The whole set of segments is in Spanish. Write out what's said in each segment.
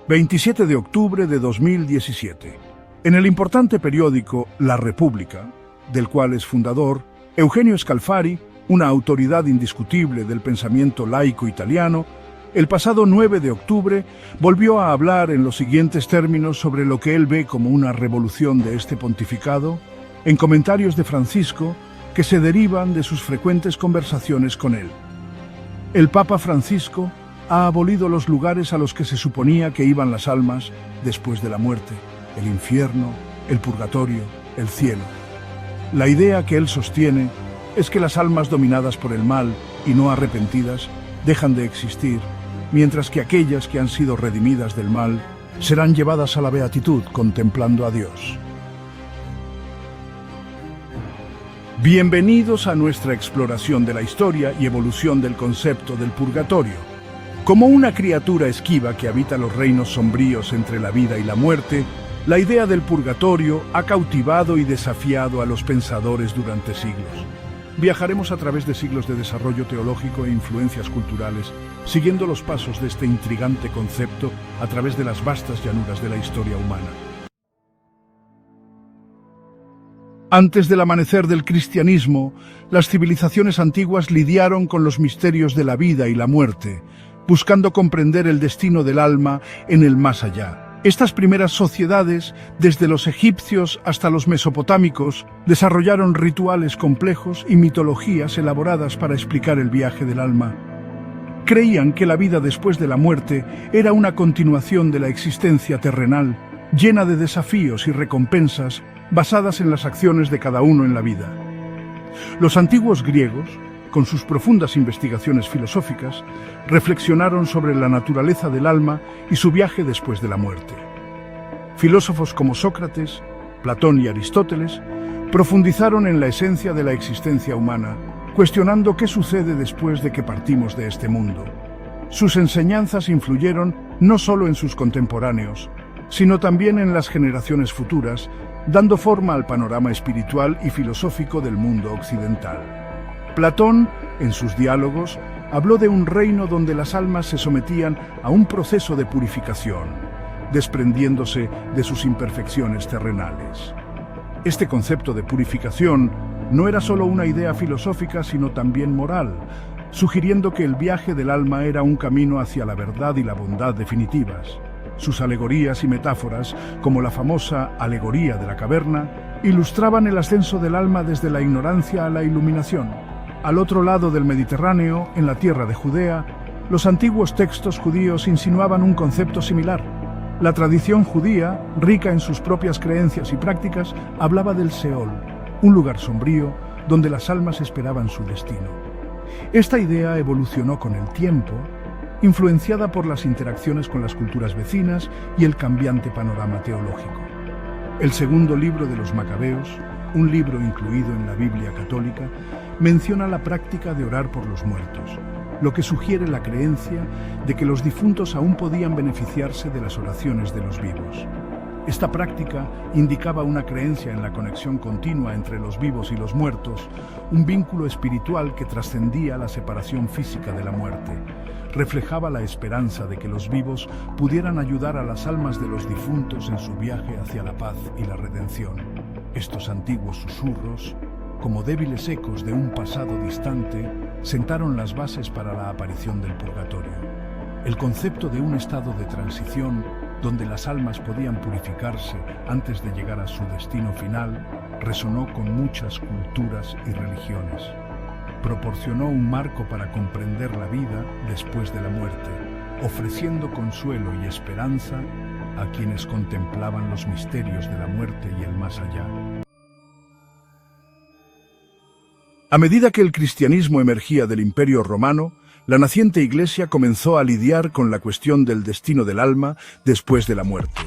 27 de octubre de 2017. En el importante periódico La República, del cual es fundador, Eugenio Scalfari, una autoridad indiscutible del pensamiento laico italiano, el pasado 9 de octubre volvió a hablar en los siguientes términos sobre lo que él ve como una revolución de este pontificado, en comentarios de Francisco que se derivan de sus frecuentes conversaciones con él. El Papa Francisco ha abolido los lugares a los que se suponía que iban las almas después de la muerte, el infierno, el purgatorio, el cielo. La idea que él sostiene es que las almas dominadas por el mal y no arrepentidas dejan de existir, mientras que aquellas que han sido redimidas del mal serán llevadas a la beatitud contemplando a Dios. Bienvenidos a nuestra exploración de la historia y evolución del concepto del purgatorio. Como una criatura esquiva que habita los reinos sombríos entre la vida y la muerte, la idea del purgatorio ha cautivado y desafiado a los pensadores durante siglos. Viajaremos a través de siglos de desarrollo teológico e influencias culturales, siguiendo los pasos de este intrigante concepto a través de las vastas llanuras de la historia humana. Antes del amanecer del cristianismo, las civilizaciones antiguas lidiaron con los misterios de la vida y la muerte, buscando comprender el destino del alma en el más allá. Estas primeras sociedades, desde los egipcios hasta los mesopotámicos, desarrollaron rituales complejos y mitologías elaboradas para explicar el viaje del alma. Creían que la vida después de la muerte era una continuación de la existencia terrenal, llena de desafíos y recompensas basadas en las acciones de cada uno en la vida. Los antiguos griegos, con sus profundas investigaciones filosóficas, reflexionaron sobre la naturaleza del alma y su viaje después de la muerte. Filósofos como Sócrates, Platón y Aristóteles profundizaron en la esencia de la existencia humana, cuestionando qué sucede después de que partimos de este mundo. Sus enseñanzas influyeron no solo en sus contemporáneos, sino también en las generaciones futuras, dando forma al panorama espiritual y filosófico del mundo occidental. Platón, en sus diálogos, habló de un reino donde las almas se sometían a un proceso de purificación, desprendiéndose de sus imperfecciones terrenales. Este concepto de purificación no era solo una idea filosófica, sino también moral, sugiriendo que el viaje del alma era un camino hacia la verdad y la bondad definitivas. Sus alegorías y metáforas, como la famosa alegoría de la caverna, ilustraban el ascenso del alma desde la ignorancia a la iluminación. Al otro lado del Mediterráneo, en la tierra de Judea, los antiguos textos judíos insinuaban un concepto similar. La tradición judía, rica en sus propias creencias y prácticas, hablaba del Seol, un lugar sombrío donde las almas esperaban su destino. Esta idea evolucionó con el tiempo, influenciada por las interacciones con las culturas vecinas y el cambiante panorama teológico. El segundo libro de los Macabeos, un libro incluido en la Biblia católica, menciona la práctica de orar por los muertos, lo que sugiere la creencia de que los difuntos aún podían beneficiarse de las oraciones de los vivos. Esta práctica indicaba una creencia en la conexión continua entre los vivos y los muertos, un vínculo espiritual que trascendía la separación física de la muerte. Reflejaba la esperanza de que los vivos pudieran ayudar a las almas de los difuntos en su viaje hacia la paz y la redención. Estos antiguos susurros, como débiles ecos de un pasado distante, sentaron las bases para la aparición del purgatorio. El concepto de un estado de transición donde las almas podían purificarse antes de llegar a su destino final resonó con muchas culturas y religiones. Proporcionó un marco para comprender la vida después de la muerte, ofreciendo consuelo y esperanza a quienes contemplaban los misterios de la muerte y el más allá. A medida que el cristianismo emergía del Imperio Romano, la naciente Iglesia comenzó a lidiar con la cuestión del destino del alma después de la muerte.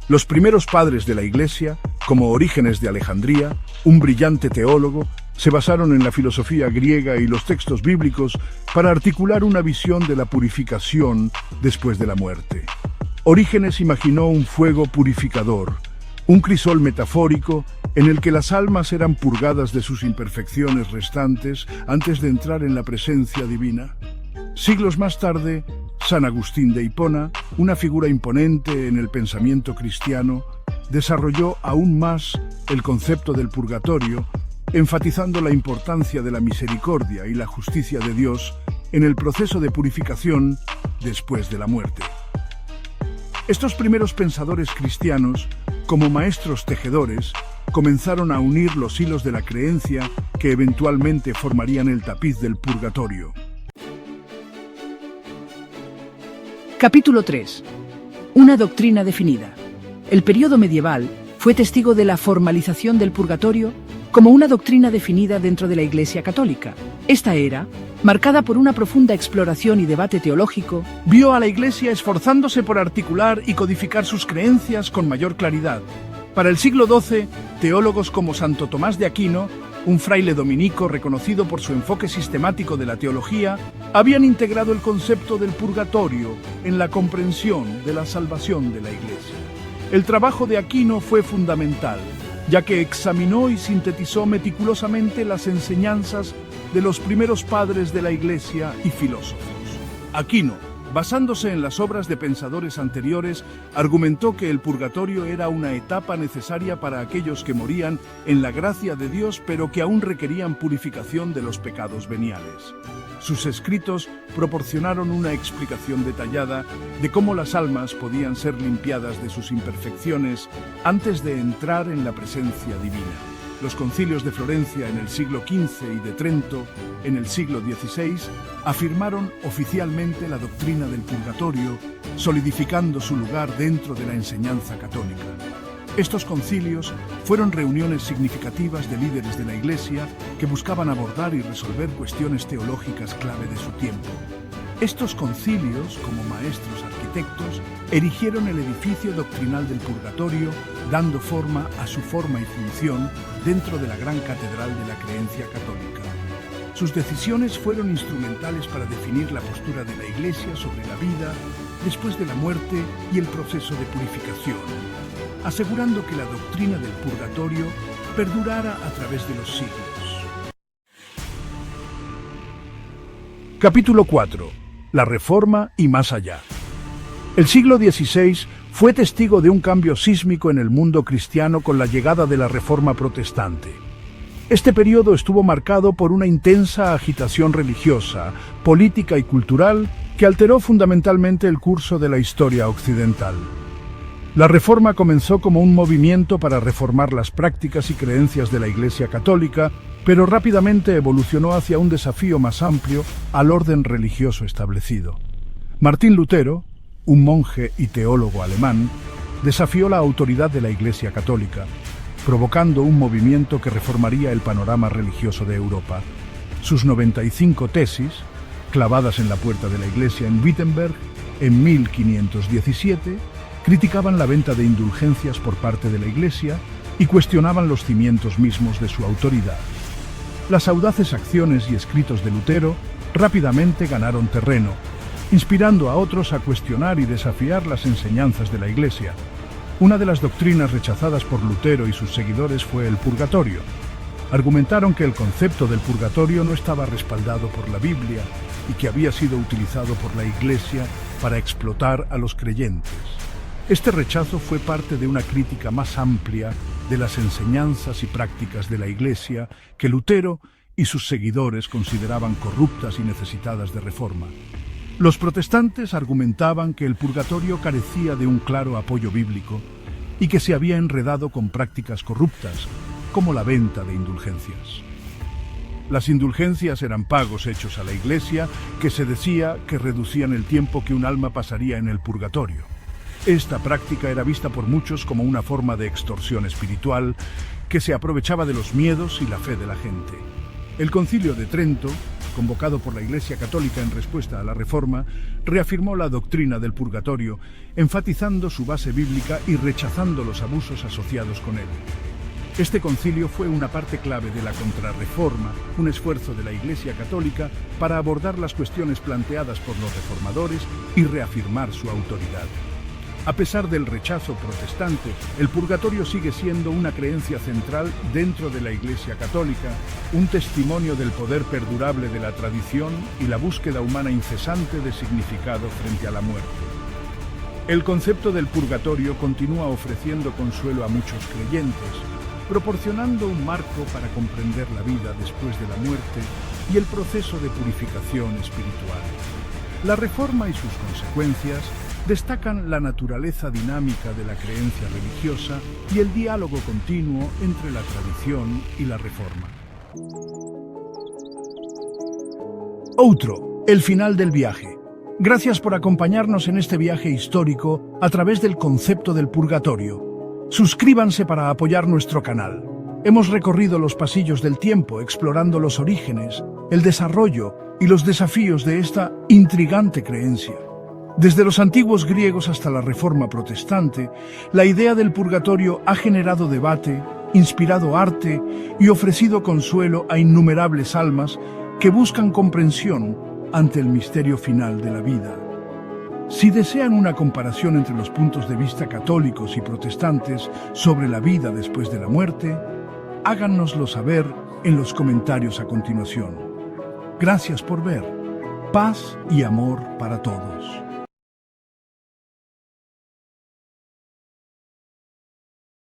Los primeros padres de la Iglesia, como Orígenes de Alejandría, un brillante teólogo, se basaron en la filosofía griega y los textos bíblicos para articular una visión de la purificación después de la muerte. Orígenes imaginó un fuego purificador, un crisol metafórico en el que las almas eran purgadas de sus imperfecciones restantes antes de entrar en la presencia divina. Siglos más tarde, San Agustín de Hipona, una figura imponente en el pensamiento cristiano, desarrolló aún más el concepto del purgatorio, enfatizando la importancia de la misericordia y la justicia de Dios en el proceso de purificación después de la muerte. Estos primeros pensadores cristianos, como maestros tejedores, comenzaron a unir los hilos de la creencia que eventualmente formarían el tapiz del purgatorio. Capítulo 3. Una doctrina definida. El período medieval fue testigo de la formalización del purgatorio como una doctrina definida dentro de la Iglesia católica. Esta era, marcada por una profunda exploración y debate teológico, vio a la Iglesia esforzándose por articular y codificar sus creencias con mayor claridad. Para el siglo XII, teólogos como Santo Tomás de Aquino, un fraile dominico reconocido por su enfoque sistemático de la teología, habían integrado el concepto del purgatorio en la comprensión de la salvación de la Iglesia. El trabajo de Aquino fue fundamental, ya que examinó y sintetizó meticulosamente las enseñanzas de los primeros padres de la Iglesia y filósofos. Aquino, basándose en las obras de pensadores anteriores, argumentó que el purgatorio era una etapa necesaria para aquellos que morían en la gracia de Dios, pero que aún requerían purificación de los pecados veniales. Sus escritos proporcionaron una explicación detallada de cómo las almas podían ser limpiadas de sus imperfecciones antes de entrar en la presencia divina. Los concilios de Florencia en el siglo XV y de Trento en el siglo XVI afirmaron oficialmente la doctrina del purgatorio, solidificando su lugar dentro de la enseñanza católica. Estos concilios fueron reuniones significativas de líderes de la Iglesia que buscaban abordar y resolver cuestiones teológicas clave de su tiempo. Estos concilios, como maestros arquitectos, erigieron el edificio doctrinal del purgatorio, dando forma a su forma y función dentro de la gran catedral de la creencia católica. Sus decisiones fueron instrumentales para definir la postura de la Iglesia sobre la vida después de la muerte y el proceso de purificación, asegurando que la doctrina del purgatorio perdurara a través de los siglos. Capítulo 4. La Reforma y más allá. El siglo XVI fue testigo de un cambio sísmico en el mundo cristiano con la llegada de la Reforma protestante. Este periodo estuvo marcado por una intensa agitación religiosa, política y cultural que alteró fundamentalmente el curso de la historia occidental. La Reforma comenzó como un movimiento para reformar las prácticas y creencias de la Iglesia católica, pero rápidamente evolucionó hacia un desafío más amplio al orden religioso establecido. Martín Lutero, un monje y teólogo alemán, desafió la autoridad de la Iglesia católica, provocando un movimiento que reformaría el panorama religioso de Europa. Sus 95 tesis, clavadas en la puerta de la Iglesia en Wittenberg en 1517, criticaban la venta de indulgencias por parte de la Iglesia y cuestionaban los cimientos mismos de su autoridad. Las audaces acciones y escritos de Lutero rápidamente ganaron terreno, inspirando a otros a cuestionar y desafiar las enseñanzas de la Iglesia. Una de las doctrinas rechazadas por Lutero y sus seguidores fue el purgatorio. Argumentaron que el concepto del purgatorio no estaba respaldado por la Biblia y que había sido utilizado por la Iglesia para explotar a los creyentes. Este rechazo fue parte de una crítica más amplia de las enseñanzas y prácticas de la Iglesia que Lutero y sus seguidores consideraban corruptas y necesitadas de reforma. Los protestantes argumentaban que el purgatorio carecía de un claro apoyo bíblico y que se había enredado con prácticas corruptas, como la venta de indulgencias. Las indulgencias eran pagos hechos a la Iglesia que se decía que reducían el tiempo que un alma pasaría en el purgatorio. Esta práctica era vista por muchos como una forma de extorsión espiritual que se aprovechaba de los miedos y la fe de la gente. El Concilio de Trento, convocado por la Iglesia Católica en respuesta a la Reforma, reafirmó la doctrina del purgatorio, enfatizando su base bíblica y rechazando los abusos asociados con él. Este concilio fue una parte clave de la Contrarreforma, un esfuerzo de la Iglesia Católica para abordar las cuestiones planteadas por los reformadores y reafirmar su autoridad. A pesar del rechazo protestante, el purgatorio sigue siendo una creencia central dentro de la Iglesia Católica, un testimonio del poder perdurable de la tradición y la búsqueda humana incesante de significado frente a la muerte. El concepto del purgatorio continúa ofreciendo consuelo a muchos creyentes, proporcionando un marco para comprender la vida después de la muerte y el proceso de purificación espiritual. La Reforma y sus consecuencias destacan la naturaleza dinámica de la creencia religiosa y el diálogo continuo entre la tradición y la Reforma. Outro, el final del viaje. Gracias por acompañarnos en este viaje histórico a través del concepto del purgatorio. Suscríbanse para apoyar nuestro canal. Hemos recorrido los pasillos del tiempo explorando los orígenes, el desarrollo y los desafíos de esta intrigante creencia. Desde los antiguos griegos hasta la Reforma protestante, la idea del purgatorio ha generado debate, inspirado arte y ofrecido consuelo a innumerables almas que buscan comprensión ante el misterio final de la vida. Si desean una comparación entre los puntos de vista católicos y protestantes sobre la vida después de la muerte, háganoslo saber en los comentarios a continuación. Gracias por ver. Paz y amor para todos.